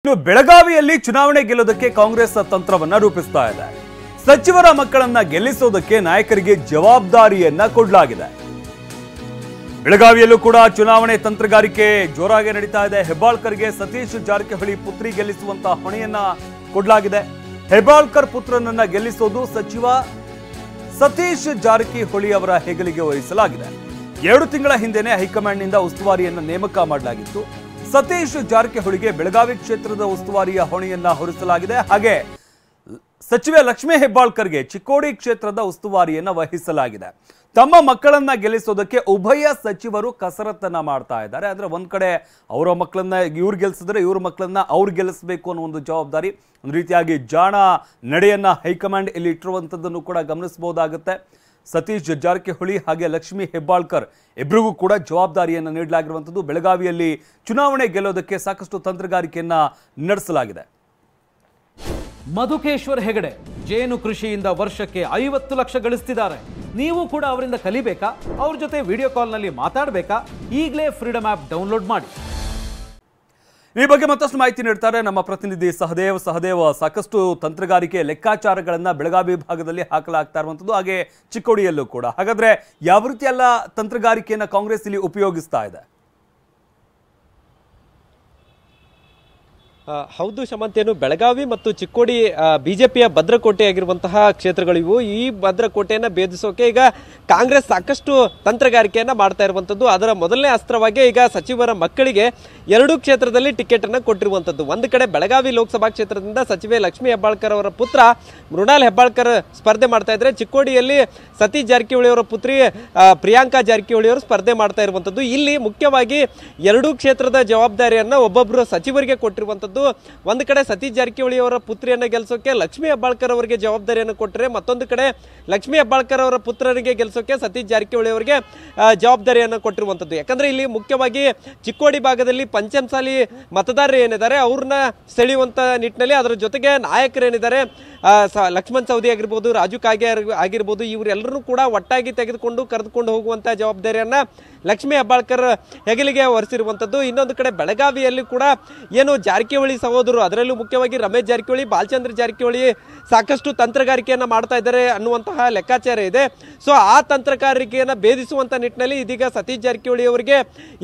ಇನ್ನು ಬೆಳಗಾವಿಯಲ್ಲಿ ಚುನಾವಣೆ ಗೆಲ್ಲೋದಕ್ಕೆ ಕಾಂಗ್ರೆಸ್ ತಂತ್ರವನ್ನ ರೂಪಿಸ್ತಾ ಇದೆ. ಸಚಿವರ ಮಕ್ಕಳನ್ನ ಗೆಲ್ಲಿಸೋದಕ್ಕೆ ನಾಯಕರಿಗೆ ಜವಾಬ್ದಾರಿಯನ್ನ ಕೊಡಲಾಗಿದೆ. ಬೆಳಗಾವಿಯಲ್ಲೂ ಕೂಡ ಚುನಾವಣೆ ತಂತ್ರಗಾರಿಕೆ ಜೋರಾಗಿ ನಡೀತಾ ಇದೆ. ಹೆಬ್ಬಾಳ್ಕರ್ಗೆ ಸತೀಶ್ ಜಾರಕಿಹೊಳಿ ಪುತ್ರಿ ಗೆಲ್ಲಿಸುವಂತಹ ಹೊಣೆಯನ್ನ ಕೊಡಲಾಗಿದೆ. ಹೆಬ್ಬಾಳ್ಕರ್ ಪುತ್ರನನ್ನ ಗೆಲ್ಲಿಸೋದು ಸಚಿವ ಸತೀಶ್ ಜಾರಕಿಹೊಳಿ ಅವರ ಹೆಗಲಿಗೆ ವಹಿಸಲಾಗಿದೆ. 2 ತಿಂಗಳ ಹಿಂದೆನೇ ಹೈಕಮಾಂಡ್ನಿಂದ ಉಸ್ತುವಾರಿಯನ್ನ ನೇಮಕ ಮಾಡಲಾಗಿತ್ತು. ಸತೀಶ್ ಜಾರಕಿಹೊಳಿಗೆ ಬೆಳಗಾವಿ ಕ್ಷೇತ್ರದ ಉಸ್ತುವಾರಿಯ ಹೊಣೆಯನ್ನ ಹೊರಿಸಲಾಗಿದೆ. ಹಾಗೆ ಸಚಿವೆ ಲಕ್ಷ್ಮೀ ಹೆಬ್ಬಾಳ್ಕರ್ಗೆ ಚಿಕ್ಕೋಡಿ ಕ್ಷೇತ್ರದ ಉಸ್ತುವಾರಿಯನ್ನ ವಹಿಸಲಾಗಿದೆ. ತಮ್ಮ ಮಕ್ಕಳನ್ನ ಗೆಲ್ಲಿಸೋದಕ್ಕೆ ಉಭಯ ಸಚಿವರು ಕಸರತ್ತನ್ನ ಮಾಡ್ತಾ ಇದ್ದಾರೆ. ಅಂದ್ರೆ ಒಂದ್ ಕಡೆ ಅವರ ಮಕ್ಕಳನ್ನ ಇವ್ರು ಗೆಲ್ಲಿಸಿದ್ರೆ ಇವ್ರ ಮಕ್ಕಳನ್ನ ಅವ್ರು ಗೆಲ್ಲಿಸಬೇಕು ಅನ್ನೋ ಒಂದು ಜವಾಬ್ದಾರಿ, ಒಂದು ರೀತಿಯಾಗಿ ಜಾಣ ನಡೆಯನ್ನ ಹೈಕಮಾಂಡ್ ಇಲ್ಲಿ ಇಟ್ಟಿರುವಂತದ್ದನ್ನು ಕೂಡ ಗಮನಿಸಬಹುದಾಗುತ್ತೆ. ಸತೀಶ್ ಜಾರಕಿಹೊಳಿ ಹಾಗೆ ಲಕ್ಷ್ಮೀ ಹೆಬ್ಬಾಳ್ಕರ್ ಇಬ್ಬರಿಗೂ ಕೂಡ ಜವಾಬ್ದಾರಿಯನ್ನು ನೀಡಲಾಗಿರುವಂಥದ್ದು. ಬೆಳಗಾವಿಯಲ್ಲಿ ಚುನಾವಣೆ ಗೆಲ್ಲೋದಕ್ಕೆ ಸಾಕಷ್ಟು ತಂತ್ರಗಾರಿಕೆಯನ್ನ ನಡೆಸಲಾಗಿದೆ. ಮಧುಕೇಶ್ವರ್ ಹೆಗಡೆ ಜೇನು ಕೃಷಿಯಿಂದ ವರ್ಷಕ್ಕೆ 50 ಲಕ್ಷ ಗಳಿಸ್ತಿದ್ದಾರೆ. ನೀವು ಕೂಡ ಅವರಿಂದ ಕಲಿಬೇಕಾ? ಅವ್ರ ಜೊತೆ ವಿಡಿಯೋ ಕಾಲ್ನಲ್ಲಿ ಮಾತಾಡಬೇಕಾ? ಈಗಲೇ ಫ್ರೀಡಮ್ ಆ್ಯಪ್ ಡೌನ್ಲೋಡ್ ಮಾಡಿ. ಈ ಬಗ್ಗೆ ಮತ್ತಷ್ಟು ಮಾಹಿತಿ ನೀಡ್ತಾರೆ ನಮ್ಮ ಪ್ರತಿನಿಧಿ ಸಹದೇವ್. ಸಾಕಷ್ಟು ತಂತ್ರಗಾರಿಕೆ ಲೆಕ್ಕಾಚಾರಗಳನ್ನ ಬೆಳಗಾವಿ ಭಾಗದಲ್ಲಿ ಹಾಕಲಾಗ್ತಾ ಇರುವಂಥದ್ದು, ಹಾಗೆ ಚಿಕ್ಕೋಡಿಯಲ್ಲೂ ಕೂಡ. ಹಾಗಾದ್ರೆ ಯಾವ ರೀತಿ ಎಲ್ಲ ತಂತ್ರಗಾರಿಕೆಯನ್ನ ಕಾಂಗ್ರೆಸ್ ಇಲ್ಲಿ ಉಪಯೋಗಿಸ್ತಾ ಇದೆ? ಹೌದು ಶಮಂತೇನು, ಬೆಳಗಾವಿ ಮತ್ತು ಚಿಕ್ಕೋಡಿ ಬಿಜೆಪಿಯ ಭದ್ರಕೋಟೆಯಾಗಿರುವಂತಹ ಕ್ಷೇತ್ರಗಳಿವು. ಈ ಭದ್ರಕೋಟೆಯನ್ನ ಭೇದಿಸೋಕೆ ಈಗ ಕಾಂಗ್ರೆಸ್ ಸಾಕಷ್ಟು ತಂತ್ರಗಾರಿಕೆಯನ್ನ ಮಾಡ್ತಾ ಇರುವಂತದ್ದು. ಅದರ ಮೊದಲನೇ ಅಸ್ತ್ರವಾಗಿ ಈಗ ಸಚಿವರ ಮಕ್ಕಳಿಗೆ 2 ಕ್ಷೇತ್ರದಲ್ಲಿ ಟಿಕೆಟ್ ಅನ್ನ ಕೊಟ್ಟಿರುವಂತದ್ದು. ಒಂದು ಕಡೆ ಬೆಳಗಾವಿ ಲೋಕಸಭಾ ಕ್ಷೇತ್ರದಿಂದ ಸಚಿವೆ ಲಕ್ಷ್ಮೀ ಹೆಬ್ಬಾಳ್ಕರ್ ಅವರ ಪುತ್ರ ಮೃಣಾಲ್ ಹೆಬ್ಬಾಳ್ಕರ್ ಸ್ಪರ್ಧೆ ಮಾಡ್ತಾ ಇದ್ರೆ, ಚಿಕ್ಕೋಡಿಯಲ್ಲಿ ಸತೀಶ್ ಜಾರಕಿಹೊಳಿ ಅವರ ಪುತ್ರಿ ಪ್ರಿಯಾಂಕಾ ಜಾರಕಿಹೊಳಿ ಅವರು ಸ್ಪರ್ಧೆ ಮಾಡ್ತಾ ಇರುವಂತದ್ದು. ಇಲ್ಲಿ ಮುಖ್ಯವಾಗಿ 2 ಕ್ಷೇತ್ರದ ಜವಾಬ್ದಾರಿಯನ್ನ ಒಬ್ಬೊಬ್ಬರು ಸಚಿವರಿಗೆ ಕೊಟ್ಟಿರುವಂತದ್ದು. ಒಂದು ಕಡೆ ಸತೀಶ್ ಜಾರಕಿಹೊಳಿ ಅವರ ಪುತ್ರಿಯನ್ನ ಗೆಲ್ಸೋಕೆ ಲಕ್ಷ್ಮೀ ಹೆಬ್ಬಾಳ್ಕರ್ ಅವರಿಗೆ ಜವಾಬ್ದಾರಿಯನ್ನು ಕೊಟ್ಟರೆ, ಮತ್ತೊಂದು ಕಡೆ ಲಕ್ಷ್ಮೀ ಹೆಬ್ಬಾಳ್ಕರ್ ಅವರ ಪುತ್ರರಿಗೆ ಗೆಲ್ಸೋಕೆ ಸತೀಶ್ ಜಾರಕಿಹೊಳಿ ಅವರಿಗೆ ಜವಾಬ್ದಾರಿಯನ್ನು ಕೊಟ್ಟಿರುವಂತದ್ದು. ಯಾಕಂದ್ರೆ ಇಲ್ಲಿ ಮುಖ್ಯವಾಗಿ ಚಿಕ್ಕೋಡಿ ಭಾಗದಲ್ಲಿ ಪಂಚಮಸಾಲಿ ಮತದಾರರು ಏನಿದ್ದಾರೆ ಅವ್ರನ್ನ ಸೆಳೆಯುವಂತ ನಿಟ್ಟಿನಲ್ಲಿ, ಅದರ ಜೊತೆಗೆ ನಾಯಕರೇನಿದ್ದಾರೆ ಲಕ್ಷ್ಮಣ್ ಸವದಿ ಆಗಿರ್ಬೋದು, ರಾಜು ಕಾಗೆ ಆಗಿರ್ಬೋದು, ಇವರೆಲ್ಲರೂ ಕೂಡ ಒಟ್ಟಾಗಿ ತೆಗೆದುಕೊಂಡು ಕರೆದುಕೊಂಡು ಹೋಗುವಂತ ಜವಾಬ್ದಾರಿಯನ್ನ ಲಕ್ಷ್ಮೀ ಹೆಬ್ಬಾಳ್ಕರ್ ಹೆಗಲಿಗೆ ಹೊರಿಸಿರುವಂತದ್ದು. ಇನ್ನೊಂದು ಕಡೆ ಬೆಳಗಾವಿಯಲ್ಲಿ ಕೂಡ ಏನು ಜಾರಕಿಹೊಳಿ ಸಹೋದರರು, ಅದರಲ್ಲೂ ಮುಖ್ಯವಾಗಿ ರಮೇಶ್ ಜಾರಕಿಹೊಳಿ, ಬಾಲಚಂದ್ರ ಜಾರಕಿಹೊಳಿ ಸಾಕಷ್ಟು ತಂತ್ರಗಾರಿಕೆಯನ್ನ ಮಾಡ್ತಾ ಇದ್ದಾರೆ ಅನ್ನುವಂತಹ ಲೆಕ್ಕಾಚಾರ ಇದೆ. ಸೊ ಆ ತಂತ್ರಗಾರಿಕೆಯನ್ನ ಭೇದಿಸುವಂತ ನಿಟ್ಟಿನಲ್ಲಿ ಇದೀಗ ಸತೀಶ್ ಜಾರಕಿಹೊಳಿ ಅವರಿಗೆ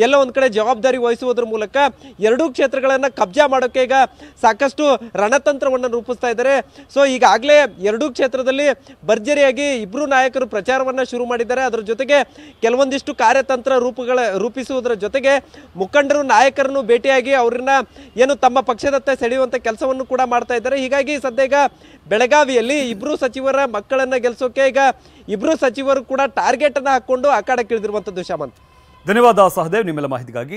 ಎಲ್ಲ ಒಂದ್ ಕಡೆ ಜವಾಬ್ದಾರಿ ವಹಿಸುವುದರ ಮೂಲಕ 2 ಕ್ಷೇತ್ರಗಳನ್ನ ಕಬ್ಜಾ ಮಾಡೋಕೆ ಈಗ ಸಾಕಷ್ಟು ರಣತಂತ್ರವನ್ನು ರೂಪಿಸ್ತಾ ಇದ್ದಾರೆ. ಸೊ ಈಗಾಗಲೇ 2 ಕ್ಷೇತ್ರದಲ್ಲಿ ಭರ್ಜರಿಯಾಗಿ ಇಬ್ರು ನಾಯಕರು ಪ್ರಚಾರವನ್ನ ಶುರು ಮಾಡಿದ್ದಾರೆ. ಅದರ ಜೊತೆಗೆ ಕೆಲವೊಂದಿಷ್ಟು ಕಾರ್ಯತಂತ್ರ ರೂಪಿಸುವುದರ ಜೊತೆಗೆ ಮುಖಂಡರು ನಾಯಕರನ್ನು ಭೇಟಿಯಾಗಿ ಅವರನ್ನ ಏನು ತಮ್ಮ ಪಕ್ಷದತ್ತ ಸೆಳೆಯುವಂತ ಕೆಲಸವನ್ನು ಕೂಡ ಮಾಡ್ತಾ ಇದ್ದಾರೆ. ಹೀಗಾಗಿ ಸದ್ಯ ಈಗ ಬೆಳಗಾವಿಯಲ್ಲಿ ಇಬ್ರು ಸಚಿವರ ಮಕ್ಕಳನ್ನ ಗೆಲ್ಸೋಕೆ ಈಗ ಇಬ್ರು ಸಚಿವರು ಕೂಡ ಟಾರ್ಗೆಟ್ ಅನ್ನ ಹಾಕೊಂಡು ಅಖಾಡಕ್ಕಿಳಿದಿರುವಂತದ್ದು. ಶಮಂತ್, ಧನ್ಯವಾದ ಸಹದೇವ್ ನಿಮ್ಮೆಲ್ಲ ಮಾಹಿತಿಗಾಗಿ.